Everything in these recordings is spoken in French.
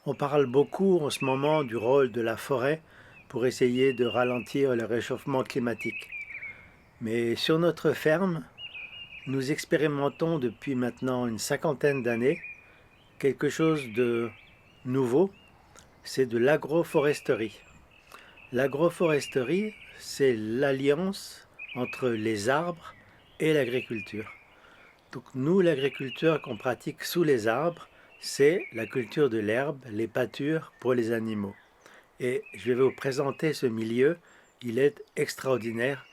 On parle beaucoup en ce moment du rôle de la forêt pour essayer de ralentir le réchauffement climatique. Mais sur notre ferme, nous expérimentons depuis maintenant une cinquantaine d'années quelque chose de nouveau, c'est de l'agroforesterie. L'agroforesterie, c'est l'alliance entre les arbres et l'agriculture. Donc nous, l'agriculture qu'on pratique sous les arbres, c'est la culture de l'herbe, les pâtures pour les animaux. Et je vais vous présenter ce milieu. Il est extraordinaire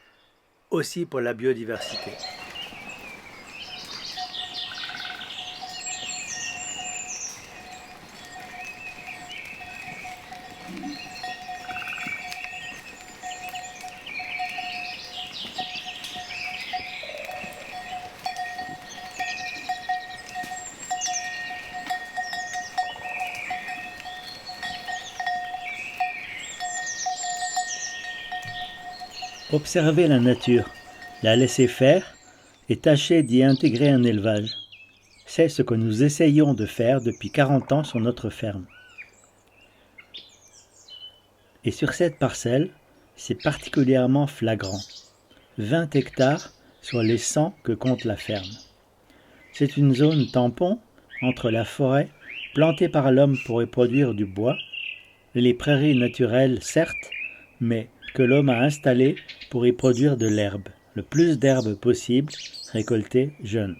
aussi pour la biodiversité. Observer la nature, la laisser faire et tâcher d'y intégrer un élevage. C'est ce que nous essayons de faire depuis 40 ans sur notre ferme. Et sur cette parcelle, c'est particulièrement flagrant. 20 hectares sur les 100 que compte la ferme. C'est une zone tampon entre la forêt, plantée par l'homme pour y produire du bois, et les prairies naturelles, certes, mais que l'homme a installées pour y produire de l'herbe, le plus d'herbe possible, récoltée jeune.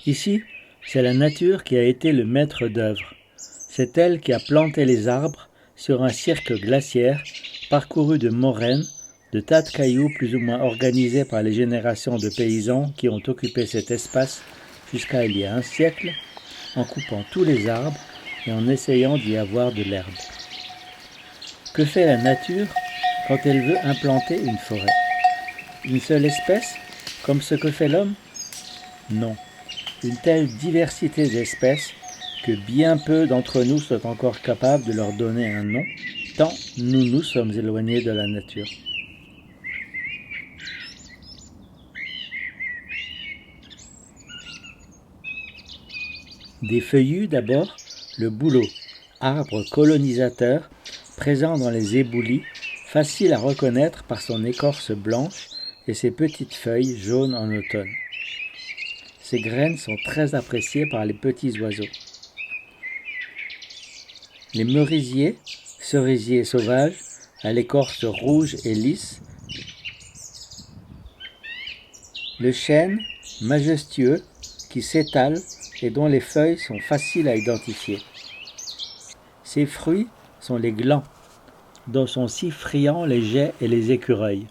Ici, c'est la nature qui a été le maître d'œuvre. C'est elle qui a planté les arbres sur un cirque glaciaire parcouru de moraines, de tas de cailloux plus ou moins organisés par les générations de paysans qui ont occupé cet espace jusqu'à il y a un siècle, en coupant tous les arbres et en essayant d'y avoir de l'herbe. Que fait la nature quand elle veut implanter une forêt? Une seule espèce, comme ce que fait l'homme? Non. Une telle diversité d'espèces que bien peu d'entre nous sont encore capables de leur donner un nom, tant nous nous sommes éloignés de la nature. Des feuillus d'abord, le bouleau, arbre colonisateur, présent dans les éboulis, facile à reconnaître par son écorce blanche et ses petites feuilles jaunes en automne. Ces graines sont très appréciées par les petits oiseaux. Les merisiers, cerisiers sauvages, à l'écorce rouge et lisse. Le chêne, majestueux, qui s'étale et dont les feuilles sont faciles à identifier. Ses fruits sont les glands, dont sont si friands les geais et les écureuils.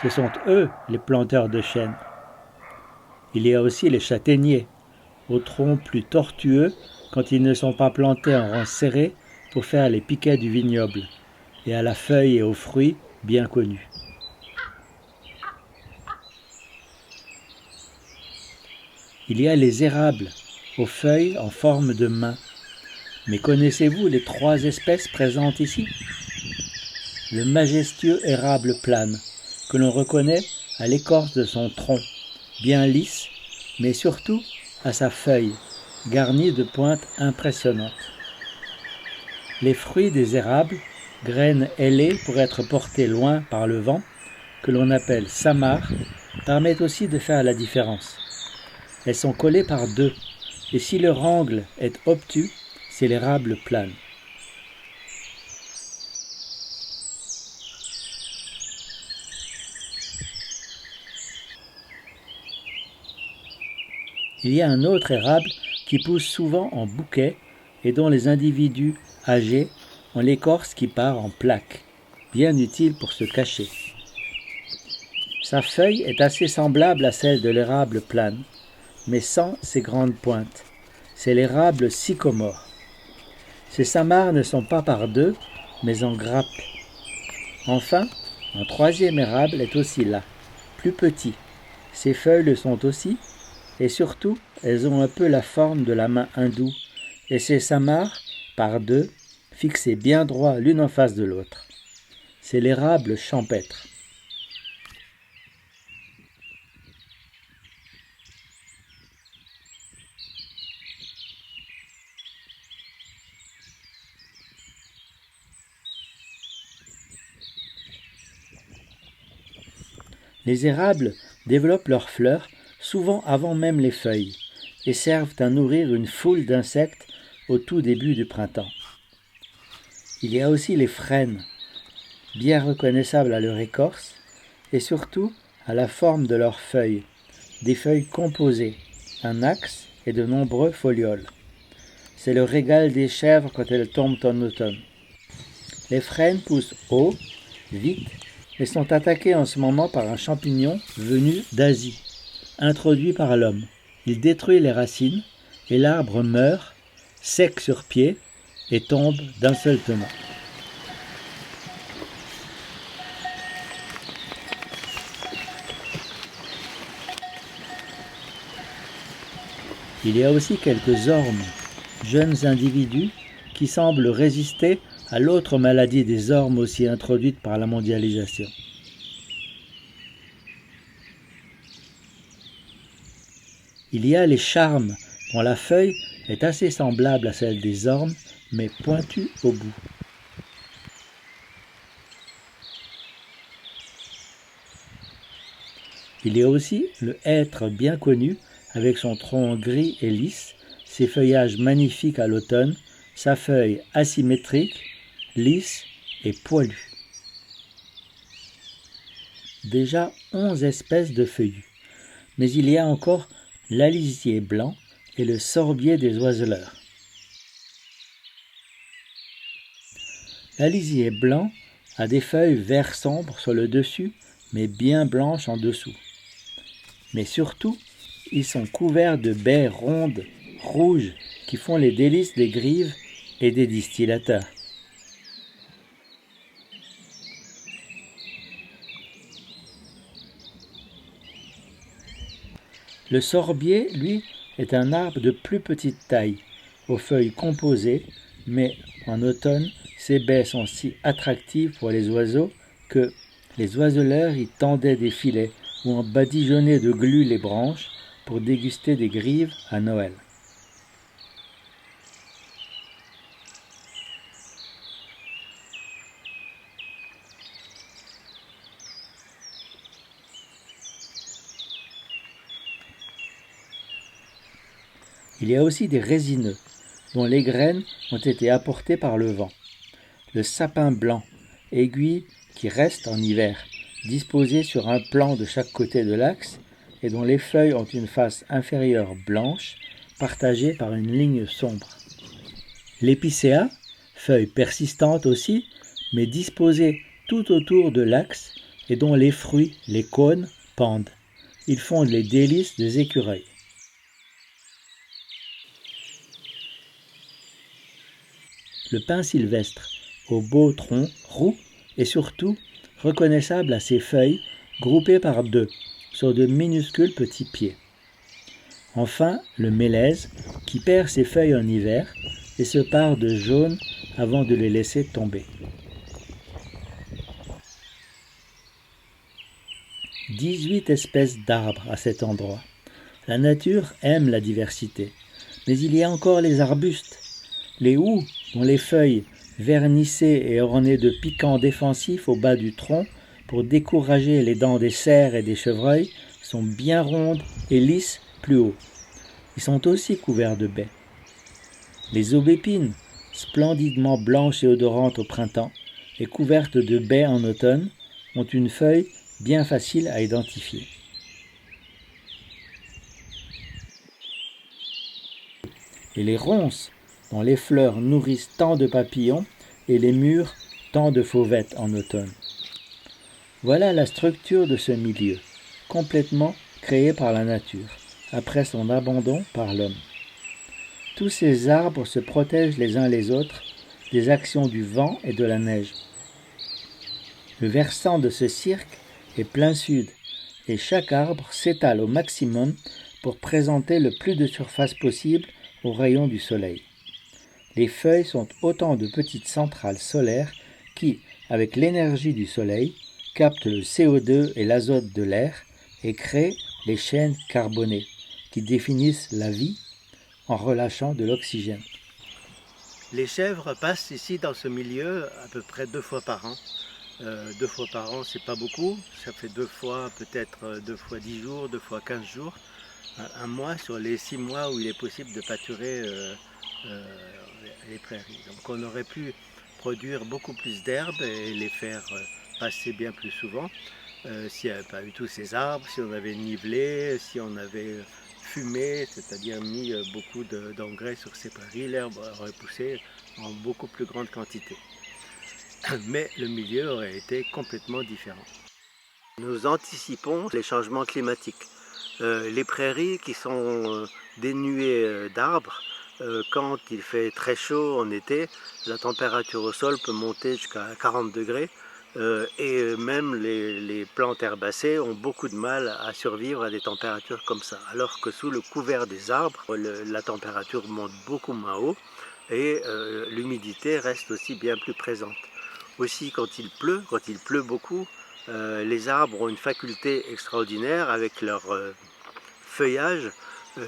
Ce sont eux les planteurs de chênes. Il y a aussi les châtaigniers, au tronc plus tortueux quand ils ne sont pas plantés en rang serré pour faire les piquets du vignoble, et à la feuille et aux fruits bien connus. Il y a les érables, aux feuilles en forme de main. Mais connaissez-vous les 3 espèces présentes ici? Le majestueux érable plane, que l'on reconnaît à l'écorce de son tronc, bien lisse, mais surtout à sa feuille, garnie de pointes impressionnantes. Les fruits des érables, graines ailées pour être portées loin par le vent, que l'on appelle samar, permettent aussi de faire la différence. Elles sont collées par 2, et si leur angle est obtus, c'est l'érable plane. Il y a un autre érable qui pousse souvent en bouquet et dont les individus âgés ont l'écorce qui part en plaques, bien utile pour se cacher. Sa feuille est assez semblable à celle de l'érable plane, mais sans ses grandes pointes. C'est l'érable sycomore. Ces samars ne sont pas par 2, mais en grappes. Enfin, un 3e érable est aussi là, plus petit. Ses feuilles le sont aussi, et surtout, elles ont un peu la forme de la main hindoue, et ces samars, par 2, fixés bien droit l'une en face de l'autre. C'est l'érable champêtre. Les érables développent leurs fleurs souvent avant même les feuilles et servent à nourrir une foule d'insectes au tout début du printemps. Il y a aussi les frênes, bien reconnaissables à leur écorce et surtout à la forme de leurs feuilles, des feuilles composées, un axe et de nombreux folioles. C'est le régal des chèvres quand elles tombent en automne. Les frênes poussent haut, vite, et sont attaquées en ce moment par un champignon venu d'Asie, introduit par l'homme. Il détruit les racines et l'arbre meurt, sec sur pied, et tombe d'un seul tenant. Il y a aussi quelques ormes, jeunes individus qui semblent résister à l'autre maladie des ormes aussi introduite par la mondialisation. Il y a les charmes, dont la feuille est assez semblable à celle des ormes, mais pointue au bout. Il y a aussi le hêtre bien connu, avec son tronc gris et lisse, ses feuillages magnifiques à l'automne, sa feuille asymétrique, lisse et poilue. Déjà 11 espèces de feuillus, mais il y a encore l'alisier blanc et le sorbier des oiseleurs. L'alisier blanc a des feuilles vert sombre sur le dessus, mais bien blanches en dessous. Mais surtout, ils sont couverts de baies rondes, rouges, qui font les délices des grives et des distillateurs. Le sorbier, lui, est un arbre de plus petite taille, aux feuilles composées, mais en automne, ses baies sont si attractives pour les oiseaux que les oiseleurs y tendaient des filets ou en badigeonnaient de glu les branches pour déguster des grives à Noël. Il y a aussi des résineux, dont les graines ont été apportées par le vent. Le sapin blanc, aiguille qui reste en hiver, disposé sur un plan de chaque côté de l'axe et dont les feuilles ont une face inférieure blanche, partagée par une ligne sombre. L'épicéa, feuille persistante aussi, mais disposée tout autour de l'axe et dont les fruits, les cônes, pendent. Ils font les délices des écureuils. Le pin sylvestre, au beau tronc roux et surtout reconnaissable à ses feuilles groupées par deux, sur de minuscules petits pieds. Enfin, le mélèze, qui perd ses feuilles en hiver et se pare de jaune avant de les laisser tomber. 18 espèces d'arbres à cet endroit. La nature aime la diversité, mais il y a encore les arbustes, les houx dont les feuilles vernissées et ornées de piquants défensifs au bas du tronc pour décourager les dents des cerfs et des chevreuils sont bien rondes et lisses plus haut. Ils sont aussi couverts de baies. Les aubépines, splendidement blanches et odorantes au printemps et couvertes de baies en automne, ont une feuille bien facile à identifier. Et les ronces, dont les fleurs nourrissent tant de papillons et les mûres tant de fauvettes en automne. Voilà la structure de ce milieu, complètement créé par la nature, après son abandon par l'homme. Tous ces arbres se protègent les uns les autres des actions du vent et de la neige. Le versant de ce cirque est plein sud, et chaque arbre s'étale au maximum pour présenter le plus de surface possible aux rayons du soleil. Les feuilles sont autant de petites centrales solaires qui, avec l'énergie du soleil, captent le CO2 et l'azote de l'air et créent les chaînes carbonées qui définissent la vie en relâchant de l'oxygène. Les chèvres passent ici dans ce milieu à peu près 2 fois par an. 2 fois par an, c'est pas beaucoup. Ça fait 2 fois, peut-être 2 fois 10 jours, 2 fois 15 jours. Un mois sur les 6 mois où il est possible de pâturer euh, les prairies. Donc on aurait pu produire beaucoup plus d'herbes et les faire passer bien plus souvent s'il n'y avait pas eu tous ces arbres, si on avait nivelé, si on avait fumé, c'est-à-dire mis beaucoup d'engrais sur ces prairies, l'herbe aurait poussé en beaucoup plus grande quantité. Mais le milieu aurait été complètement différent. Nous anticipons les changements climatiques. Les prairies qui sont dénuées d'arbres, quand il fait très chaud en été, la température au sol peut monter jusqu'à 40 degrés et même les plantes herbacées ont beaucoup de mal à survivre à des températures comme ça. Alors que sous le couvert des arbres, la température monte beaucoup moins haut et l'humidité reste aussi bien plus présente. Aussi quand il pleut beaucoup, les arbres ont une faculté extraordinaire avec leur feuillage.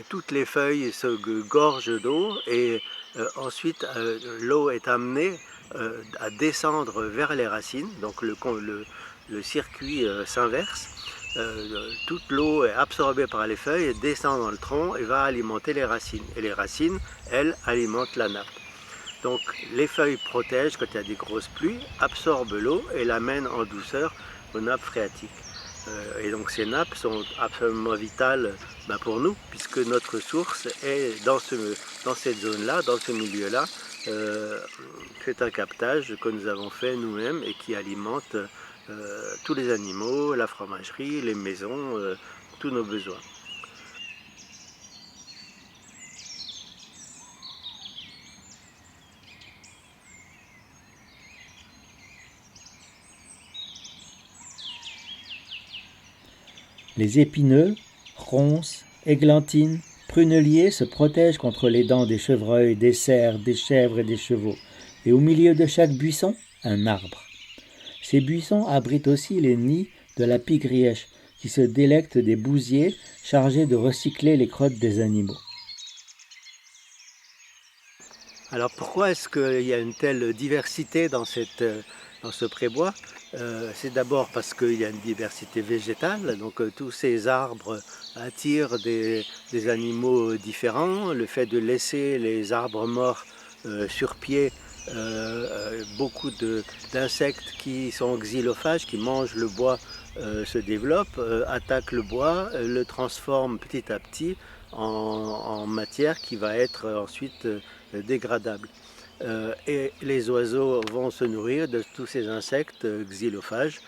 Toutes les feuilles se gorgent d'eau et ensuite l'eau est amenée à descendre vers les racines, donc le circuit s'inverse. Toute l'eau est absorbée par les feuilles, descend dans le tronc et va alimenter les racines. Et les racines, elles, alimentent la nappe. Donc les feuilles protègent quand il y a des grosses pluies, absorbent l'eau et l'amènent en douceur aux nappes phréatiques. Et donc ces nappes sont absolument vitales pour nous, puisque notre source est dans cette zone-là, dans ce milieu-là. C'est un captage que nous avons fait nous-mêmes et qui alimente tous les animaux, la fromagerie, les maisons, tous nos besoins. Les épineux, ronces, églantines, pruneliers se protègent contre les dents des chevreuils, des cerfs, des chèvres et des chevaux. Et au milieu de chaque buisson, un arbre. Ces buissons abritent aussi les nids de la pie-grièche, qui se délecte des bousiers chargés de recycler les crottes des animaux. Alors pourquoi est-ce qu'il y a une telle diversité dans ce prébois? C'est d'abord parce qu'il y a une diversité végétale, donc tous ces arbres attirent des animaux différents. Le fait de laisser les arbres morts sur pied, beaucoup d'insectes qui sont xylophages, qui mangent le bois, se développent, attaquent le bois, le transforment petit à petit en matière qui va être ensuite dégradable. Et les oiseaux vont se nourrir de tous ces insectes xylophages.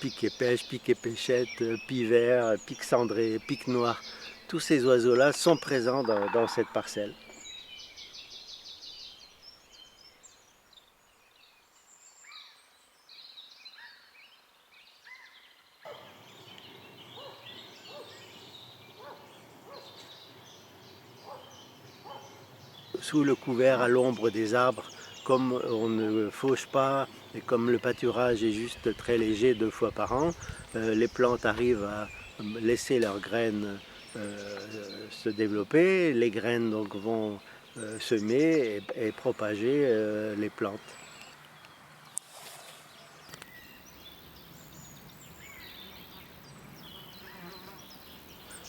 Pique et pêche, pique et pêchette, pivert, pique cendré, pique noir. Tous ces oiseaux-là sont présents dans cette parcelle. Sous le couvert, à l'ombre des arbres, comme on ne fauche pas et comme le pâturage est juste très léger 2 fois par an, les plantes arrivent à laisser leurs graines se développer. Les graines donc vont semer et propager les plantes.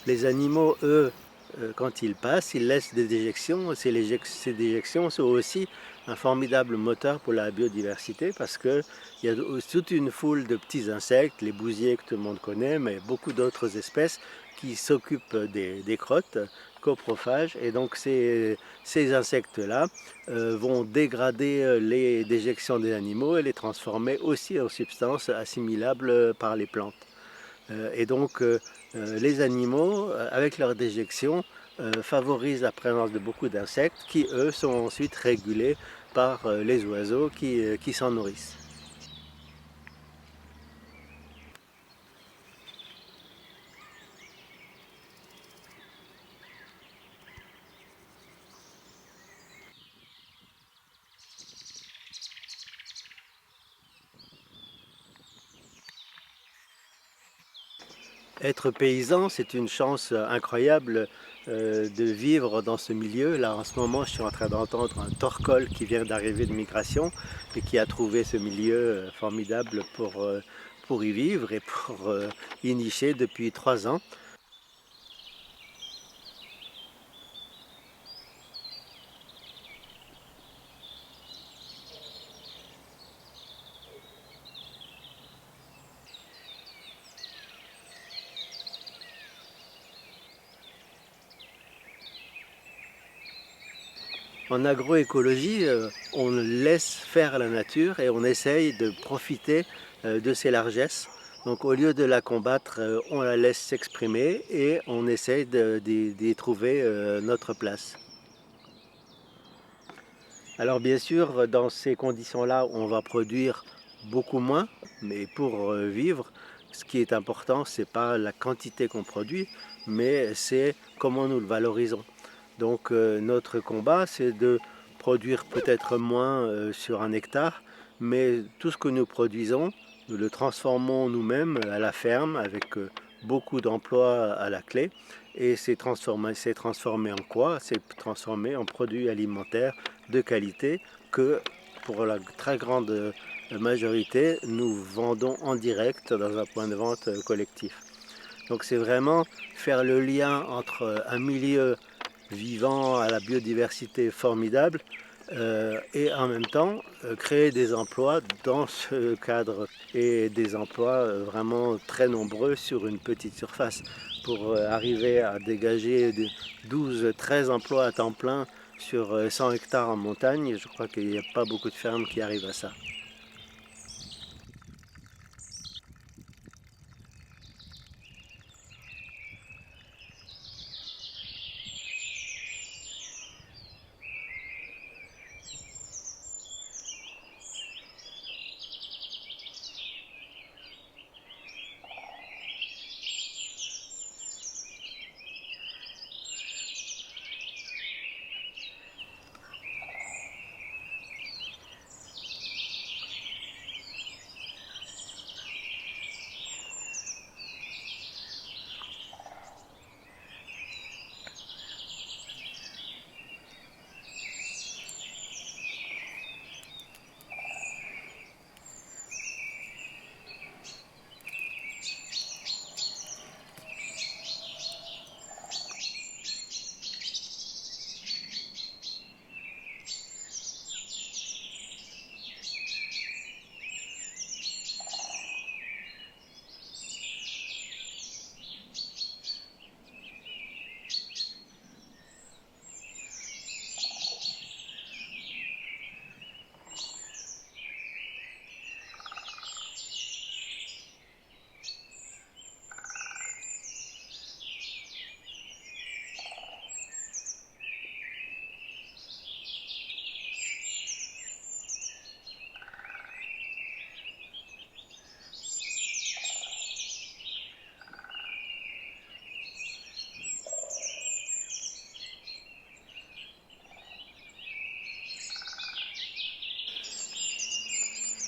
Les animaux, eux, quand ils passent, ils laissent des déjections. Ces déjections sont aussi un formidable moteur pour la biodiversité parce qu'il y a toute une foule de petits insectes, les bousiers que tout le monde connaît, mais beaucoup d'autres espèces qui s'occupent des crottes, coprophages. Et donc ces insectes-là vont dégrader les déjections des animaux et les transformer aussi en substances assimilables par les plantes. Et donc les animaux, avec leur déjection, favorisent la présence de beaucoup d'insectes qui, eux, sont ensuite régulés par les oiseaux qui s'en nourrissent. Être paysan, c'est une chance incroyable de vivre dans ce milieu. Là, en ce moment, je suis en train d'entendre un torcol qui vient d'arriver de migration et qui a trouvé ce milieu formidable pour y vivre et pour y nicher depuis 3 ans. En agroécologie, on laisse faire la nature et on essaye de profiter de ses largesses. Donc au lieu de la combattre, on la laisse s'exprimer et on essaye d'y trouver notre place. Alors bien sûr, dans ces conditions-là, on va produire beaucoup moins, mais pour vivre, ce qui est important, c'est pas la quantité qu'on produit, mais c'est comment nous le valorisons. Donc notre combat, c'est de produire peut-être moins sur un hectare, mais tout ce que nous produisons, nous le transformons nous-mêmes à la ferme avec beaucoup d'emplois à la clé. Et c'est transformé en quoi? C'est transformé en produits alimentaires de qualité que pour la très grande majorité, nous vendons en direct dans un point de vente collectif. Donc c'est vraiment faire le lien entre un milieu vivant à la biodiversité formidable et en même temps créer des emplois dans ce cadre et des emplois vraiment très nombreux sur une petite surface pour arriver à dégager 12-13 emplois à temps plein sur 100 hectares en montagne. Je crois qu'il n'y a pas beaucoup de fermes qui arrivent à ça.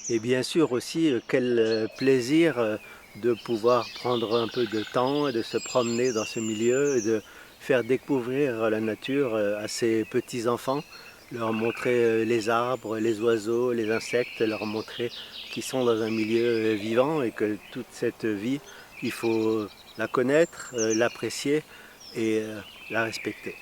Et bien sûr aussi, quel plaisir de pouvoir prendre un peu de temps et de se promener dans ce milieu et de faire découvrir la nature à ces petits-enfants, leur montrer les arbres, les oiseaux, les insectes, leur montrer qu'ils sont dans un milieu vivant et que toute cette vie, il faut la connaître, l'apprécier et la respecter.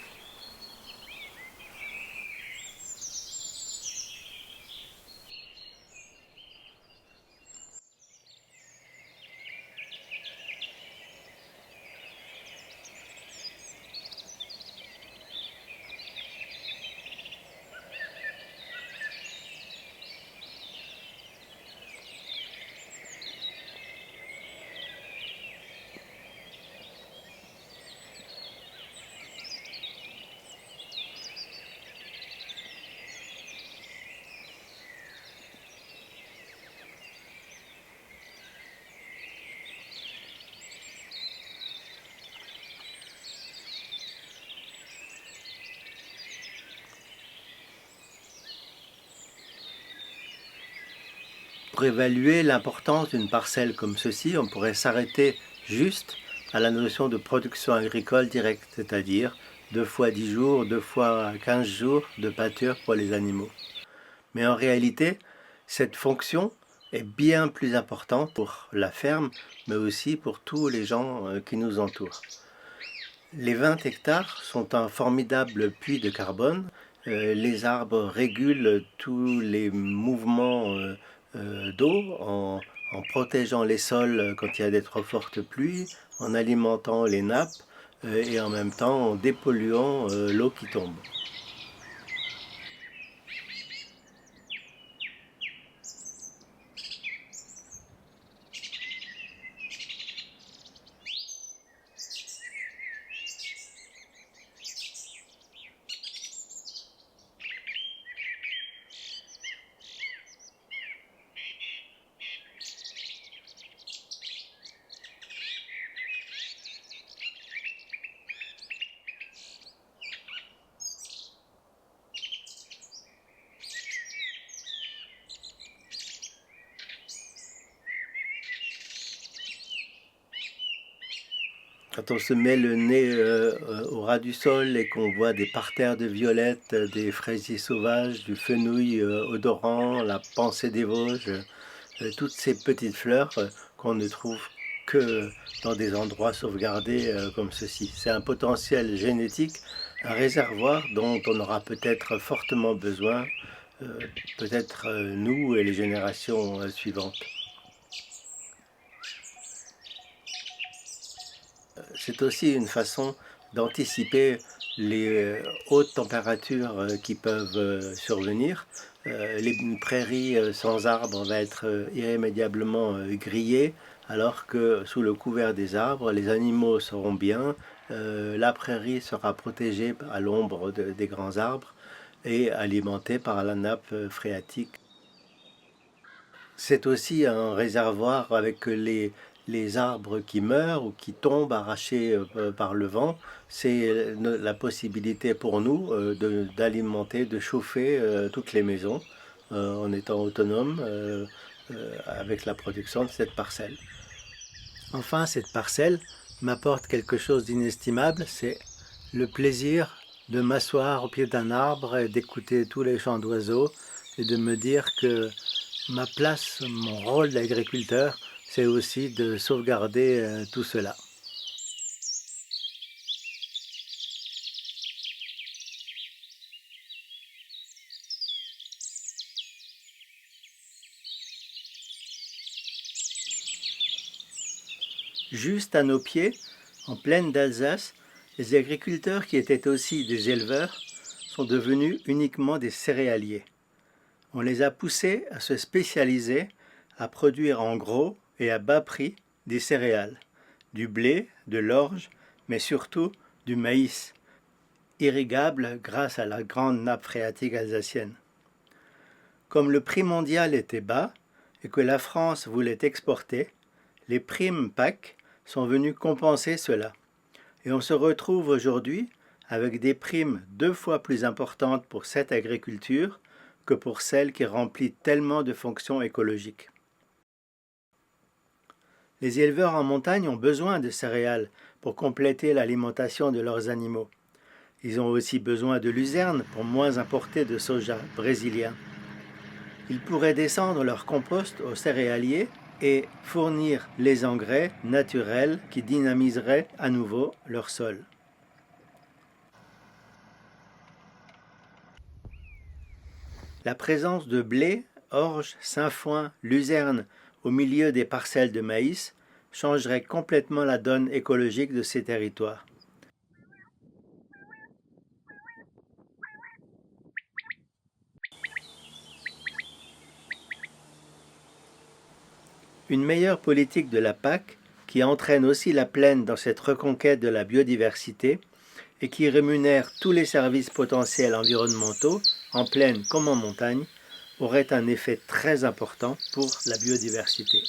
Pour évaluer l'importance d'une parcelle comme ceci, on pourrait s'arrêter juste à la notion de production agricole directe, c'est-à-dire 2 fois 10 jours, 2 fois 15 jours de pâture pour les animaux. Mais en réalité, cette fonction est bien plus importante pour la ferme, mais aussi pour tous les gens qui nous entourent. Les 20 hectares sont un formidable puits de carbone. Les arbres régulent tous les mouvements d'eau en protégeant les sols quand il y a des trop fortes pluies, en alimentant les nappes et en même temps en dépolluant l'eau qui tombe. Quand on se met le nez au ras du sol et qu'on voit des parterres de violettes, des fraisiers sauvages, du fenouil odorant, la pensée des Vosges, toutes ces petites fleurs qu'on ne trouve que dans des endroits sauvegardés comme ceci. C'est un potentiel génétique, un réservoir dont on aura peut-être fortement besoin, peut-être nous et les générations suivantes. C'est aussi une façon d'anticiper les hautes températures qui peuvent survenir. Les prairies sans arbres vont être irrémédiablement grillées, alors que sous le couvert des arbres, les animaux seront bien, la prairie sera protégée à l'ombre des grands arbres et alimentée par la nappe phréatique. C'est aussi un réservoir avec les arbres qui meurent ou qui tombent arrachés par le vent. C'est la possibilité pour nous d'alimenter, de chauffer toutes les maisons en étant autonome avec la production de cette parcelle. Enfin, cette parcelle m'apporte quelque chose d'inestimable, c'est le plaisir de m'asseoir au pied d'un arbre et d'écouter tous les chants d'oiseaux et de me dire que ma place, mon rôle d'agriculteur, c'est aussi de sauvegarder tout cela. Juste à nos pieds, en plaine d'Alsace, les agriculteurs qui étaient aussi des éleveurs sont devenus uniquement des céréaliers. On les a poussés à se spécialiser, à produire en gros et à bas prix des céréales, du blé, de l'orge, mais surtout du maïs, irrigable grâce à la grande nappe phréatique alsacienne. Comme le prix mondial était bas et que la France voulait exporter, les primes PAC sont venues compenser cela. Et on se retrouve aujourd'hui avec des primes 2 fois plus importantes pour cette agriculture que pour celle qui remplit tellement de fonctions écologiques. Les éleveurs en montagne ont besoin de céréales pour compléter l'alimentation de leurs animaux. Ils ont aussi besoin de luzerne pour moins importer de soja brésilien. Ils pourraient descendre leur compost aux céréaliers et fournir les engrais naturels qui dynamiseraient à nouveau leur sol. La présence de blé, orge, sainfoin, luzerne au milieu des parcelles de maïs changerait complètement la donne écologique de ces territoires. Une meilleure politique de la PAC, qui entraîne aussi la plaine dans cette reconquête de la biodiversité et qui rémunère tous les services potentiels environnementaux, en plaine comme en montagne, aurait un effet très important pour la biodiversité.